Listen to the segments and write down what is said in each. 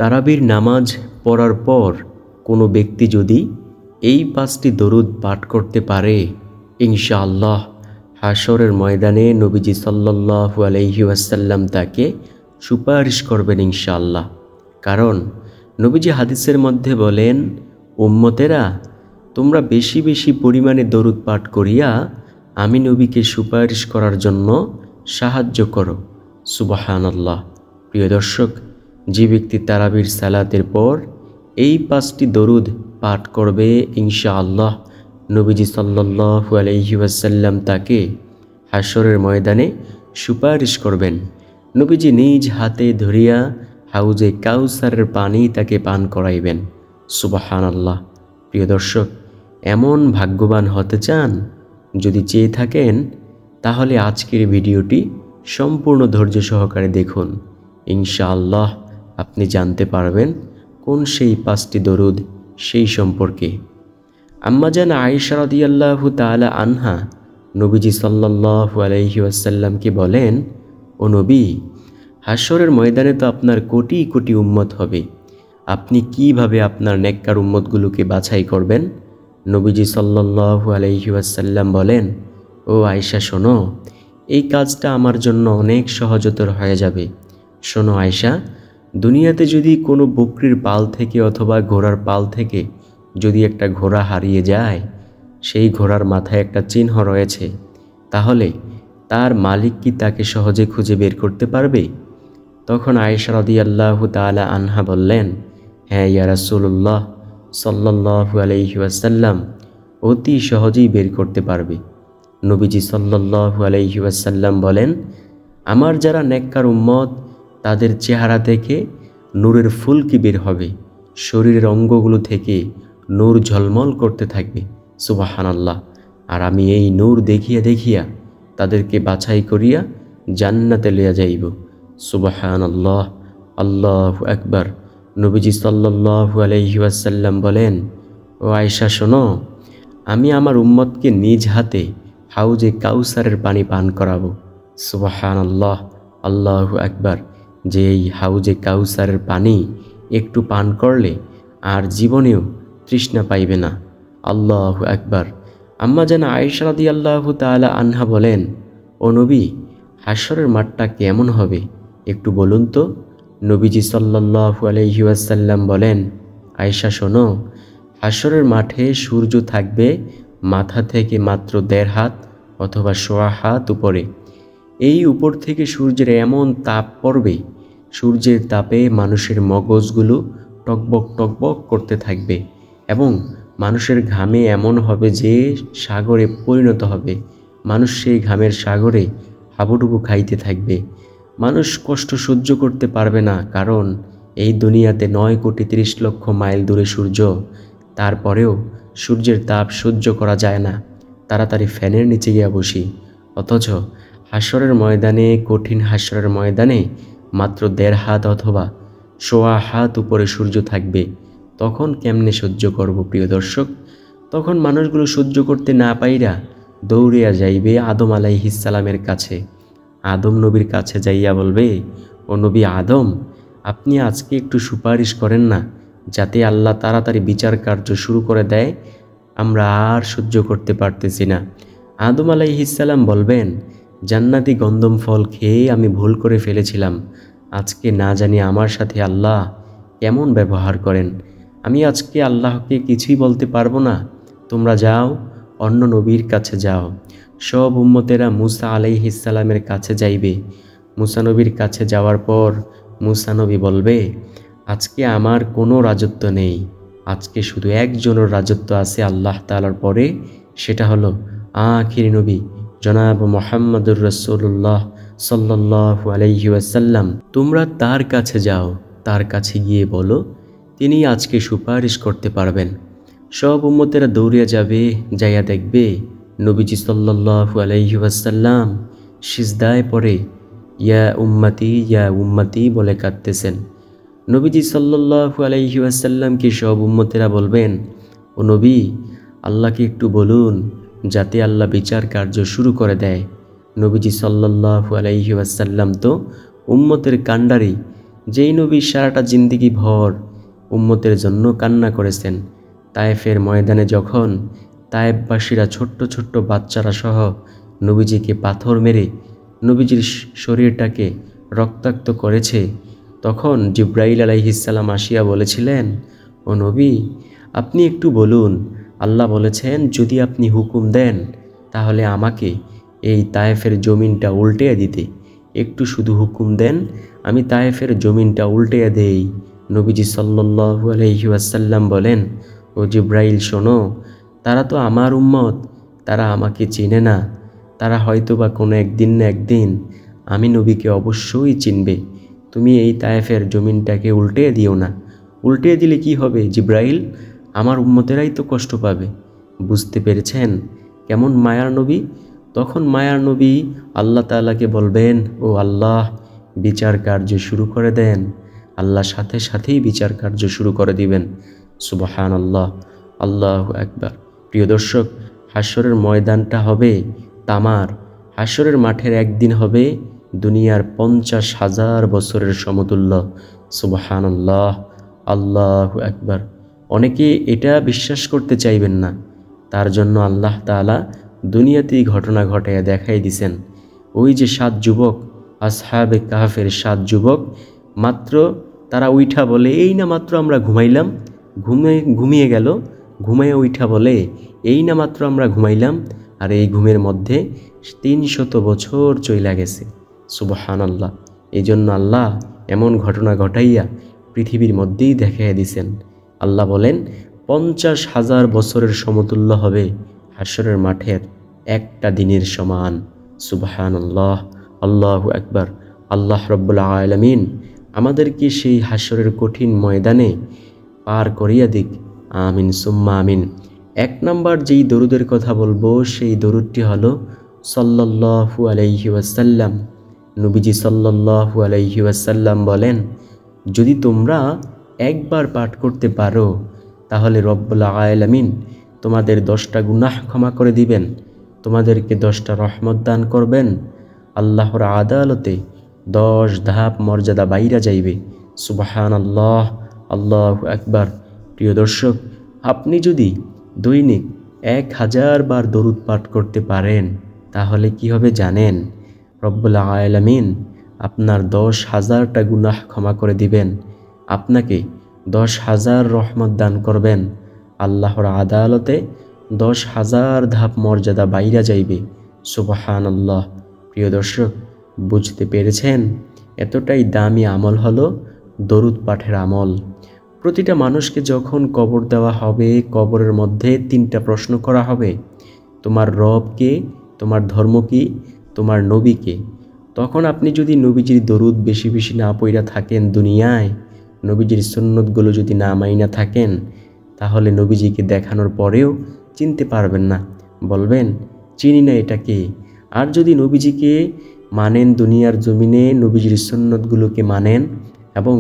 তারাবির নামাজ পড়ার পর কোনো ব্যক্তি যদি এই 5টি দরুদ পাঠ করতে পারে, ইনশাআল্লাহ হাশরের ময়দানে নবীজি সাল্লাল্লাহু আলাইহি ওয়াসাল্লাম তাকে সুপারিশ করবেন ইনশাআল্লাহ। কারণ নবীজি হাদিসের মধ্যে বলেন, উম্মতেরা তোমরা বেশি বেশি পরিমাণে দরুদ পাঠ করিয়া আমি নবীকে সুপারিশ করার জন্য সাহায্য করো। সুবহানাল্লাহ। প্রিয় দর্শক, যে ব্যক্তি তারাবির সালাতের পর এই 5টি দরুদ পাঠ করবে, ইনশাআল্লাহ নবীজি সাল্লাল্লাহু আলাইহি ওয়াসাল্লাম তাকে হাশরের ময়দানে সুপারিশ করবেন। নবীজি নিজ হাতে ধরিয়া হাউজে কাউসারের পানি তাকে পান করাইবেন। সুবহানাল্লাহ। প্রিয় দর্শক, এমন ভাগ্যবান হতে চান? যদি চেয়ে থাকেন তাহলে আজকের ভিডিওটি সম্পূর্ণ ধৈর্য সহকারে দেখুন। ইনশাআল্লাহ আপনি জানতে পারবেন কোন সেই 5টি দরুদ সেই সম্পর্কে। আম্মাজান আয়েশা রাদিয়াল্লাহু তাআলা আনহা নবীজি সাল্লাল্লাহু আলাইহি ওয়াসাল্লামকে বলেন, ও নবী, হাশরের ময়দানে তো আপনার কোটি কোটি উম্মত হবে, আপনি কিভাবে আপনার নেককার উম্মতগুলোকে বাছাই করবেন? নবীজি সাল্লাল্লাহু আলাইহি ওয়াসাল্লাম বলেন, ও আয়েশা শোনো, এই কাজটা আমার জন্য অনেক সহজতর হয়ে যাবে। শোনো আয়েশা, দুনিয়াতে যদি কোনো বকরির পাল থেকে অথবা ঘোড়ার পাল থেকে যদি একটা ঘোড়া হারিয়ে যায়, সেই ঘোড়ার মাথায় একটা চিহ্ন রয়েছে, তাহলে তার মালিক কি তাকে সহজে খুঁজে বের করতে পারবে? তখন আয়েশা রাদিয়াল্লাহু তাআলা আনহা বললেন, হ্যাঁ ইয়া রাসূলুল্লাহ সাল্লাল্লাহু আলাইহি ওয়াসাল্লাম, অতি সহজেই বের করতে পারবে। নবীজি সাল্লাল্লাহু আলাইহি ওয়াসাল্লাম বলেন, আমার যারা নেককার উম্মত তাদের চেহারা থেকে নূরের ফুলকি বের হবে, শরীরের অঙ্গগুলো থেকে নূর ঝলমল করতে থাকবে। সুবহানাল্লাহ। আর আমি এই নূর দেখিয়া দেখিয়া তাদেরকে বাছাই করিয়া জান্নাতে লইয়া যাইব। সুবহানাল্লাহ। আল্লাহু আকবার। নবীজি সাল্লাল্লাহু আলাইহি ওয়াসাল্লাম বলেন, ও আয়েশা শোনো, আমি আমার উম্মতকে নিজ হাতে হাউজে কাউসারের পানি পান করাবো। সুবহানাল্লাহ। আল্লাহু আকবার। যে এই হাউজে কাউসারের পানি একটু পান করলে আর জীবনেও তৃষ্ণা পাইবে না। আল্লাহু আকবার। আম্মা জান আয়েশা রাদিয়াল্লাহু তাআলা আনহা বলেন, ও নবী, হাশরের মাঠটা কেমন হবে একটু বলুন তো? নবীজি সাল্লাল্লাহু আলাইহি ওয়াসাল্লাম বলেন, আয়েশা শোনো, হাশরের মাঠে সূর্য থাকবে মাথা থেকে মাত্র 1.5 হাত অথবা 1.25 হাত উপরে। এই উপর থেকে সূর্যের এমন তাপ পড়বে, সূর্যের তাপে মানুষের মগজগুলো টকবক টকবক করতে থাকবে এবং মানুষের ঘামে এমন হবে যে সাগরে পরিণত হবে। মানুষ সেই ঘামের সাগরে হাবুডুবু খাইতে থাকবে। মানুষ কষ্ট সহ্য করতে পারবে না, কারণ এই দুনিয়াতে 9,30,00,000 মাইল দূরে সূর্য, তারপরেও সূর্যের তাপ সহ্য করা যায় না। তাড়াতাড়ি ফ্যানের নিচে গিয়া বসি। অথচ হাশরের ময়দানে, কঠিন হাশরের ময়দানে মাত্র 1.5 হাত অথবা 1.25 হাত উপরে সূর্য থাকবে। তখন কেমনে সহ্য করব প্রিয় দর্শক? তখন মানুষগুলো সহ্য করতে না পাইরা দৌড়িয়া যাইবে আদম আলাইহিস সালামের কাছে। আদম নবীর কাছে যাইয়া বলবে, ও নবী আদম, আপনি আজকে একটু সুপারিশ করেন না, যাতে আল্লাহ তাড়াতাড়ি বিচার কার্য শুরু করে দেয়, আমরা আর সহ্য করতে পারতেছি না। আদম আলাইহিস সালাম বলবেন, জান্নাতি গন্ধম ফল খেয়ে আমি ভুল করে ফেলেছিলাম। আজকে না জানি আমার সাথে আল্লাহ কেমন ব্যবহার করেন। আমি আজকে আল্লাহকে কিছুই বলতে পারবো না। তোমরা যাও, অন্য নবীর কাছে যাও। সব উম্মতেরা মুসা আলাইহিস সালামের কাছে যাইবে। মুসা নবীর কাছে যাওয়ার পর মুসা নবী বলবে, আজকে আমার কোনো রাজত্ব নেই, আজকে শুধু একজনের রাজত্ব আছে আল্লাহ তাআলার পরে, সেটা হলো আখির নবী জনাব মুহাম্মদুর রাসূলুল্লাহ সাল্লাল্লাহু আলাইহি ওয়াসাল্লাম। তোমরা তার কাছে যাও, তার কাছে গিয়ে বলো তিনি আজকে সুপারিশ করতে পারবেন। সব উম্মতেরা দৌড়িয়া যাবে, যাইয়া দেখবে নবীজি সাল্লাল্লাহু আলাইহি ওয়াসাল্লাম সিজদায় পড়ে ইয়া উম্মতি বলে কাঁদতেছেন। নবীজি সাল্লাল্লাহু আলাইহি ওয়াসাল্লামকে সব উম্মতেরা বলবেন, ও নবী, আল্লাহকে একটু বলুন যাতে আল্লাহ বিচার কার্য শুরু করে দেয়। নবীজি সাল্লাল্লাহু আলাইহি ওয়াসাল্লাম তো উম্মতের কাণ্ডারি, যেই নবী সারাটা জিন্দেগি ভর উম্মতের জন্য কান্না করেছেন, তায়েফের ময়দানে যখন তায়েফবাসীরা ছোট্ট ছোট্ট বাচ্চারা সহ নবীজিকে পাথর মেরে নবীজির শরীরটাকে রক্তাক্ত করেছে, তখন জিব্রাইল আলাইহিসসালাম আসিয়া বলেছিলেন, ও নবী, আপনি একটু বলুন, আল্লাহ বলেছেন যদি আপনি হুকুম দেন তাহলে আমাকে এই তায়েফের জমিনটা উল্টিয়ে দিতে। একটু শুধু হুকুম দেন, আমি তায়েফের জমিনটা উল্টিয়ে দেই। নবীজি সাল্লাল্লাহু আলাইহি ওয়াসাল্লাম বলেন, ও জিব্রাইল শোনো, তারা তো আমার উম্মত, তারা আমাকে চিনে না, তারা হয়তোবা কোনো একদিন না একদিন আমি নবীকে অবশ্যই চিনবে। তুমি এই তায়েফের জমিনটাকে উল্টিয়ে দিও না। উল্টিয়ে দিলে কি হবে জিব্রাইল? আমার উম্মতেরাই তো কষ্ট পাবে। বুঝতে পেরেছেন কেমন মায়ার নবী? তখন মায়ার নবী আল্লাহ তাআলাকে বলবেন, ও আল্লাহ, বিচার কার্য শুরু করে দেন। আল্লাহ সাথে সাথেই বিচার কার্য শুরু করে দিবেন। সুবহানাল্লাহ, আল্লাহু আকবার। প্রিয় দর্শক, হাশরের ময়দানটা হবে তামার। হাশরের মাঠের একদিন হবে দুনিয়ার 50,000 বছরের সমতুল্য। সুবহানাল্লাহ, আল্লাহু আকবার। অনেকে এটা বিশ্বাস করতে চাইবেন না, তার জন্য আল্লাহ তাআলা দুনিয়াতেই ঘটনা ঘটাইয়া দেখাই দিছেন। ওই যে 7 যুবক, আসহাবে কাহফের 7 যুবক, মাত্র তারা উইঠা বলে, এই না মাত্র আমরা ঘুমাইলাম, ঘুমিয়ে গেল। ঘুমাইয়া উইঠা বলে, এই না মাত্র আমরা ঘুমাইলাম, আর এই ঘুমের মধ্যে 300 বছর চইলা গেছে। সুবহানাল্লাহ। এই জন্য আল্লাহ এমন ঘটনা ঘটাইয়া পৃথিবীর মধ্যেই দেখাইয়া দিছেন। আল্লাহ বলেন 50,000 বছরের সমতুল্য হবে হাশরের মাঠের একটা দিনের সমান। সুবহানাল্লাহ, আল্লাহু আকবার। আল্লাহ রব্বুল আলামিন আমাদেরকে সেই হাশরের কঠিন ময়দানে পার করিয়া দিক। আমিন সুম্মা আমিন। 1 নম্বর যেই দরুদের কথা বলবো সেই দরুদটি হলো সাল্লাল্লাহু আলাইহি ওয়াসাল্লাম। নবীজি সাল্লাল্লাহু আলাইহি ওয়াসাল্লাম বলেন, যদি তোমরা একবার পাঠ করতে পারো তাহলে রব্বুল আলামিন তোমাদের 10টা গুনাহ ক্ষমা করে দিবেন, তোমাদেরকে 10টা রহমত দান করবেন, আল্লাহর আদালতে 10 ধাপ মর্যাদা বাইরা যাইবে। সুবহানাল্লাহ, আল্লাহু আকবার। প্রিয় দর্শক, আপনি যদি দৈনিক 1000 বার দরুদ পাঠ করতে পারেন তাহলে কি হবে জানেন? রব্বুল আলামিন আপনার 10,000টা গুনাহ ক্ষমা করে দিবেন, আপনাকে 10,000 রহমত দান করবেন, আল্লাহর আদালতে 10,000 ধাপ মর্যাদা বাইরা যাইবে। সুবহানাল্লাহ। প্রিয় দর্শক, বুঝতে পেরেছেন? এতটাই দামি আমল হলো দরুদ পাঠের আমল। প্রতিটা মানুষকে যখন কবর দেওয়া হবে, কবরের মধ্যে 3টা প্রশ্ন করা হবে, তোমার রব কে, তোমার ধর্ম কি, তোমার নবী কে। তখন আপনি যদি নবীজির দরুদ বেশি বেশি না পইরা থাকেন দুনিয়ায়, নবীজির সুন্নতগুলো যদি না মাইনা থাকেন, তাহলে নবীজিকে দেখানোর পরেও চিনতে পারবেন না, বলবেন চিনি না এটা কে। আর যদি নবীজিকে মানেন, দুনিয়ার জমিনে নবীজির সুন্নতগুলোকে মানেন এবং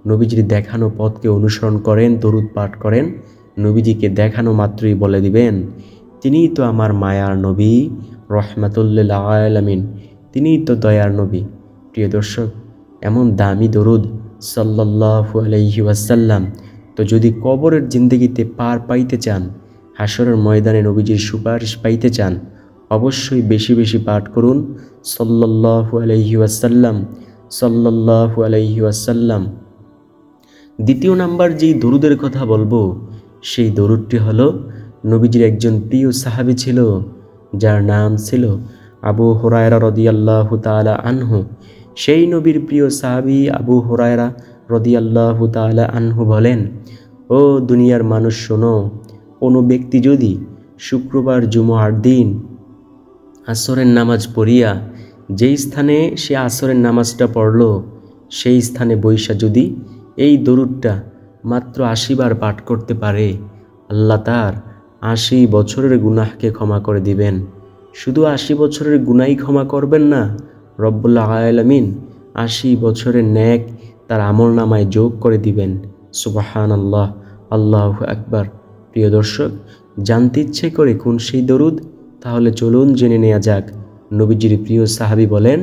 নবীজির দেখানো পথকে অনুসরণ করেন, দরুদ পাঠ করেন, নবীজিকে দেখানো মাত্রই বলে দিবেন, তিনিই তো আমার মায়ার নবী, রহমাতুল্লিল আলামিন, তিনিই তো দয়ার নবী। প্রিয় দর্শক, এমন দামি দরুদ সাল্লাল্লাহু আলাইহি ওয়াসাল্লাম, তো যদি কবরের জিন্দেগিতে পার পাইতে চান, হাশরের ময়দানে নবীজির সুপারিশ পাইতে চান, অবশ্যই বেশি বেশি পাঠ করুন সাল্লাল্লাহু আলাইহি ওয়াসাল্লাম, সাল্লাল্লাহু আলাইহি ওয়াসাল্লাম। 2 নাম্বার যেই দরুদের কথা বলবো সেই দরুদটি হলো, নবীজির একজন প্রিয় সাহাবী ছিল যার নাম ছিল আবু হুরায়রা রাদিয়াল্লাহু তাআলা আনহু। সেই নবীর প্রিয় সাহাবী আবু হুরায়রা রাদিয়াল্লাহু তাআলা আনহু বলেন, ও দুনিয়ার মানুষ শোনো, কোনো ব্যক্তি যদি শুক্রবার জুমার দিন আসরের নামাজ পড়িয়া যেই স্থানে সে আসরের নামাজটা পড়ল সেই স্থানে বৈশা যদি এই দরুদটা মাত্র 80 বার পাঠ করতে পারে, আল্লাহ তার 80 বছরের গুনাহকে ক্ষমা করে দিবেন। শুধু 80 বছরের গুনাহই ক্ষমা করবেন না, রব্বুল আলামিন 80 বছরের নেক তার আমল নামায় যোগ করে দিবেন। সুবহানাল্লাহ, আল্লাহু আকবার। প্রিয় দর্শক, জানতে ইচ্ছে করে কোন সেই দরুদ? তাহলে চলুন জেনে নেওয়া যাক। নবীজির প্রিয় সাহাবী বলেন,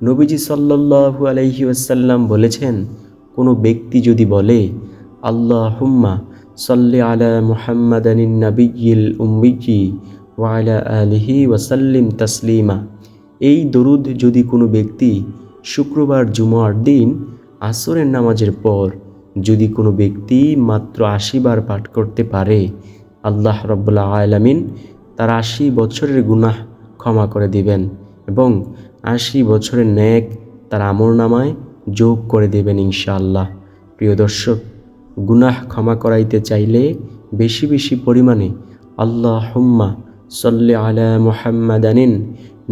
নবীজি সাল্লাল্লাহু আলাইহি ওয়াসাল্লাম বলেছেন, কোনো ব্যক্তি যদি বলে আল্লাহুম্মা সাল্লি আলা মুহাম্মাদানিন নাবিয়্যিল উম্মিয়্যি ওয়া আলা আলিহি ওয়া সাল্লিম তাসলিমা, এই দরুদ যদি কোনো ব্যক্তি শুক্রবার জুমার দিন আসরের নামাজের পর যদি কোনো ব্যক্তি মাত্র 80 বার পাঠ করতে পারে, আল্লাহ রাব্বুল আলামিন তার 80 বছরের গুনাহ ক্ষমা করে দিবেন এবং 80 বছরের নেক তার আমলনামায় যোগ করে দেবেন ইনশাআল্লাহ। প্রিয় দর্শক, গুনাহ ক্ষমা করাইতে চাইলে বেশি বেশি পরিমাণে আল্লাহুম্মা সাল্লি আলা মুহাম্মাদানিন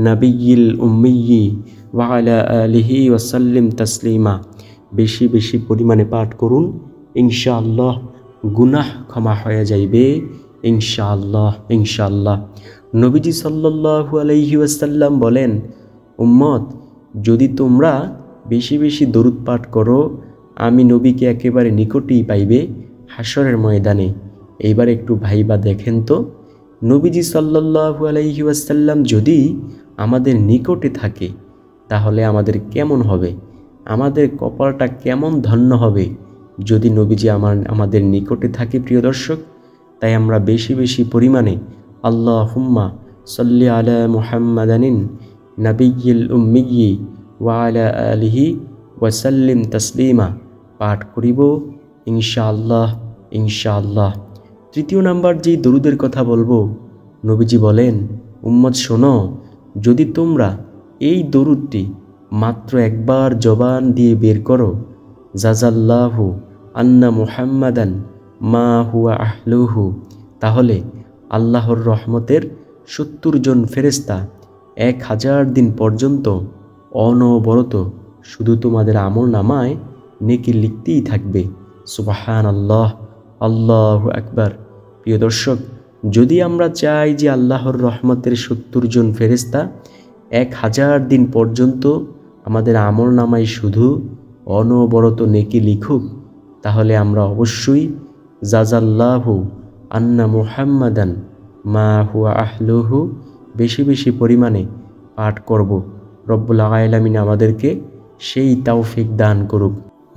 নাবিয়্যিল উম্মিয়্যি ওয়া আলা আলিহি ওয়া সাল্লিম তাসলিমা বেশি বেশি পরিমাণে পাঠ করুন। ইনশাআল্লাহ গুনাহ ক্ষমা হয়ে যাইবে ইনশাআল্লাহ ইনশাআল্লাহ। নবীজি সাল্লাল্লাহু আলাইহি ওয়াসাল্লাম বলেন, উম্মত, যদি তোমরা বেশি বেশি দরুদ পাঠ করো, আমি নবীকে একেবারে নিকটেই পাইবে হাসরের ময়দানে। এইবার একটু ভাইবা দেখেন তো, নবীজি সাল্লাল্লাহু আলাইহি ওয়াসাল্লাম যদি আমাদের নিকটে থাকে তাহলে আমাদের কেমন হবে, আমাদের কপালটা কেমন ধন্য হবে যদি নবীজি আমাদের নিকটে থাকে। প্রিয় দর্শক, তাই আমরা বেশি বেশি পরিমাণে আল্লাহুম্মা সাল্লি আলা মুহাম্মাদানিন নাবিয়্যিল উম্মিয়্যি ওয়া আলা আলিহি ওয়া সাল্লিম তাসলিমা পাঠ করিব ইনশাআল্লাহ ইনশাআল্লাহ। তৃতীয় নাম্বার যেই দরুদের কথা বলবো, নবীজি বলেন, উম্মত শোনো, যদি তোমরা এই দরুদটি মাত্র একবার জবান দিয়ে বের করো, জাযাল্লাহু আন্না মুহাম্মাদান মা হুয়া আহলুহু, তাহলে আল্লাহর রহমতের 70 জন ফেরেশতা 1000 দিন পর্যন্ত অনবরত শুধু তোমাদের আমল নামায় নেকি লিখতেই থাকবে। সুবহানাল্লাহ, আল্লাহু আকবার। প্রিয় দর্শক, যদি আমরা চাই যে আল্লাহর রহমতের 70 জন ফেরেশতা 1000 দিন পর্যন্ত আমাদের আমল নামায় শুধু অনবরত নেকি লিখুক, তাহলে আমরা অবশ্যই জাযাল্লাহু আন্না মুহাম্মাদান মা হুয়া আহলুহু বেশি বেশি পরিমাণে পাঠ করব। রব্বুল আলামিন আমাদেরকে সেই তৌফিক দান করুক।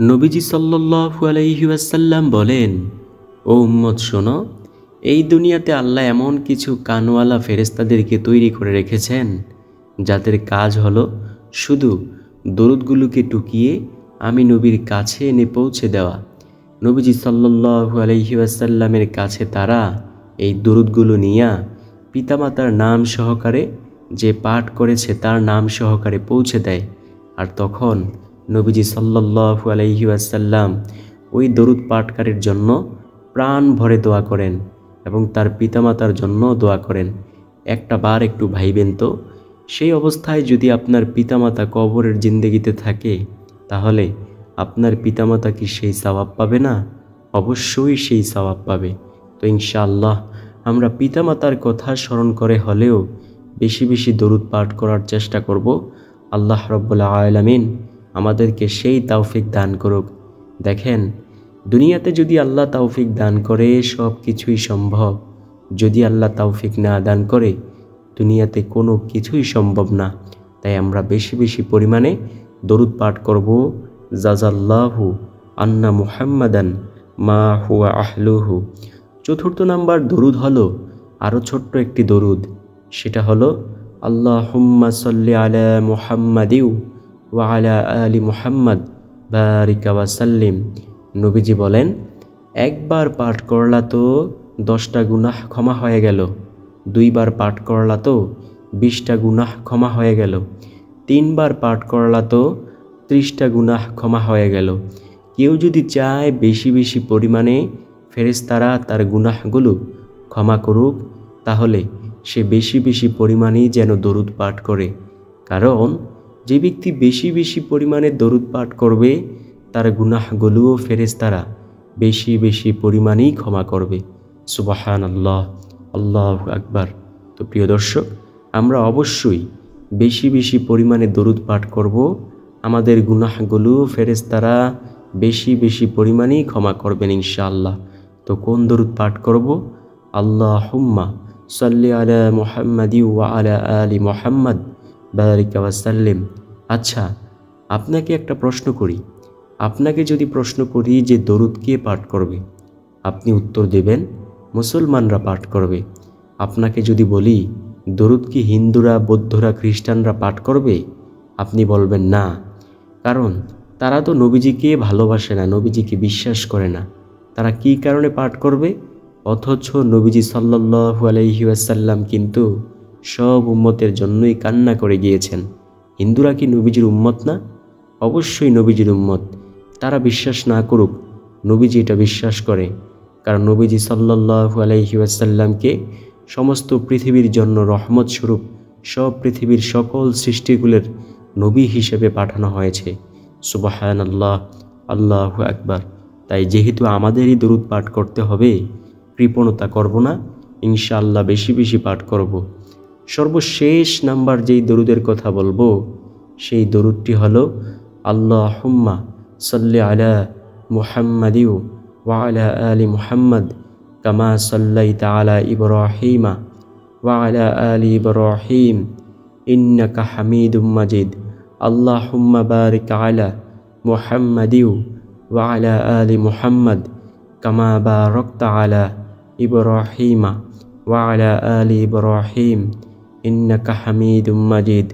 নবীজি সাল্লাল্লাহু আলাইহি ওয়াসাল্লাম বলেন, ও উম্মত শোনো, এই দুনিয়াতে আল্লাহ এমন কিছু কানওয়ালা ফেরেশতাদেরকে তৈরি করে রেখেছেন যাদের কাজ হলো শুধু দরুদগুলোকে টুকিয়ে আমি নবীর কাছে এনে পৌঁছে দেওয়া। নবীজি সাল্লাল্লাহু আলাইহি ওয়াসাল্লামের কাছে তারা এই দরুদগুলো নিয়ে পিতামাতার নাম সহকারে, যে পাঠ করেছে তার নাম সহকারে পৌঁছে দেয়। আর তখন নবীজি সাল্লাল্লাহু আলাইহি ওয়াসাল্লাম ওই দরুদ পাঠকারীর জন্য প্রাণ ভরে দোয়া করেন এবং তার পিতামাতার জন্য দোয়া করেন। একটা বার একটু ভাইবেন তো, সেই অবস্থায় যদি আপনার পিতামাতা কবরের জিন্দেগিতে থাকে, তাহলে আপনার পিতামাতা কি সেই সওয়াব পাবে না? অবশ্যই সেই সওয়াব পাবে। তো ইনশাআল্লাহ আমরা পিতামাতার কথা স্মরণ করে হলেও বেশি বেশি দরুদ পাঠ করার চেষ্টা করব। আল্লাহ রাব্বুল আলামিন আমাদেরকে সেই তৌফিক দান করুক। দেখেন, দুনিয়াতে যদি আল্লাহ তৌফিক দান করে সব কিছুই সম্ভব, যদি আল্লাহ তৌফিক না দান করে দুনিয়াতে কোনো কিছুই সম্ভব না। তাই আমরা বেশি বেশি পরিমাণে দরুদ পাঠ করব, জাযাল্লাহু আন্না মুহাম্মাদান মা হুয়া আহলুহু। চতুর্থ নাম্বার দরুদ হলো আরও ছোট্ট একটি দরুদ, সেটা হলো আল্লাহুম্মা সাল্লি আলা মুহাম্মাদিউ ওয়া আলা আলি মুহাম্মাদ বারিক ওয়া সাল্লিম। নবীজি বলেন, একবার পাঠ করলা তো 10টা গুনাহ ক্ষমা হয়ে গেল, 2 বার পাঠ করলা তো 20টা গুনাহ ক্ষমা হয়ে গেল, 3 বার পাঠ করলা তো 30টা গুনাহ ক্ষমা হয়ে গেল। কেউ যদি চায় বেশি বেশি পরিমাণে ফেরেশতারা তার গুনাহগুলো ক্ষমা করুক, তাহলে সে বেশি বেশি পরিমাণেই যেন দরুদ পাঠ করে। কারণ যে ব্যক্তি বেশি বেশি পরিমাণে দরুদ পাঠ করবে তার গুনাহগুলোও ফেরেশতারা বেশি বেশি পরিমাণেই ক্ষমা করবে। সুবহানাল্লাহ, আল্লাহু আকবার। তো প্রিয় দর্শক, আমরা অবশ্যই বেশি বেশি পরিমাণে দরুদ পাঠ করব, আমাদের গুনাহগুলো ফেরেশতারা বেশি বেশি পরিমাণেই ক্ষমা করবেন ইনশাআল্লাহ। তো কোন দরুদ পাঠ করব? আল্লাহুম্মা সাল্লি আলা মুহাম্মাদি ওয়া আলা আলি মুহাম্মাদ বারিক ওয়া সাল্লিম। আচ্ছা, আপনাকে একটা প্রশ্ন করি, আপনাকে যদি প্রশ্ন করি যে দরুদ কে পাঠ করবে, আপনি উত্তর দেবেন মুসলমানরা পাঠ করবে। আপনাকে যদি বলি দরুদ কি হিন্দুরা, বৌদ্ধরা, খ্রিস্টানরা পাঠ করবে, আপনি বলবেন না, কারণ তারা তো নবীজিকে ভালোবাসে না, নবীজিকে বিশ্বাস করে না। তারা কি কারণে পাঠ করবে? অথচ নবীজি সাল্লাল্লাহু আলাইহি ওয়াসাল্লাম কিন্তু সব উম্মতের জন্যই কান্না করে গিয়েছেন। হিন্দুরা কি নবীজির উম্মত না? অবশ্যই নবীজির উম্মত। তারা বিশ্বাস না করুক, নবীজি এটা বিশ্বাস করে, কারণ নবীজি সাল্লাল্লাহু আলাইহি ওয়াসাল্লামকে সমস্ত পৃথিবীর জন্য রহমত স্বরূপ সব পৃথিবীর সকল সৃষ্টিগুলোর নবী হিসেবে পাঠানো হয়েছে। সুবহানাল্লাহ, আল্লাহু আকবার। তাই যেহেতু আমাদেরই দরুদ পাঠ করতে হবে, কৃপণতা করব না, ইনশাআল্লাহ বেশি বেশি পাঠ করব। সর্বশেষ নাম্বার যেই দরুদের কথা বলবো, সেই দরুদটি হলো আল্লাহুম্মা সাল্লি আলা মুহাম্মাদিউ ওয়া আলা আলি মুহাম্মদ কামা সাল্লাইতা আলা ইব্রাহিমা ওয়া আলা আলি ইব্রাহিম ইন্নাকা হামিদুম মাজিদ। আল্লাহুম্মা বারিক আলা মুহাম্মাদিউ ওয়া আলা আলি মুহাম্মদ কামা বারাকতা আলা ইব্রাহিমা ওয়া আলা আলি ইব্রাহিম ইন্নাকা হামিদুম মাজিদ।